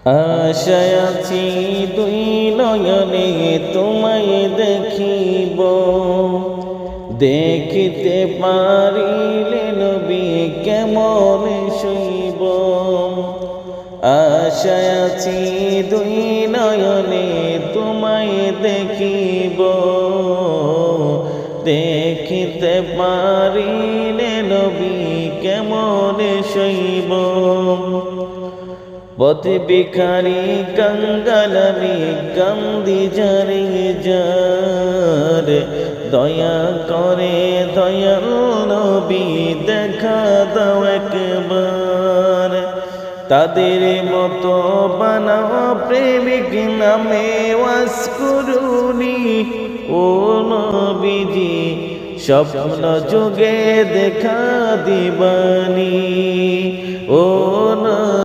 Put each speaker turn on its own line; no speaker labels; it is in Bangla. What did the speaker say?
আশায় আছি দুই নয়নে তোমায় দেখিব, দেখিতে পারিলে নবী কেমন শৈব। আশায় আছি দুই নয়নে তোমায় দেখিব, দেখিতে পারিলে নবী কেমন শৈব। পথ ভিখারি কঙ্গাল আমি কান্দি যারে যার, দয়া করে দয়াল নবী দেখা দাও একবার। তাদের মতো বানাও প্রেমিক নামে ওয়াজ করুনি ও নবীজি, স্বপ্ন যুগে দেখা দিবানি ও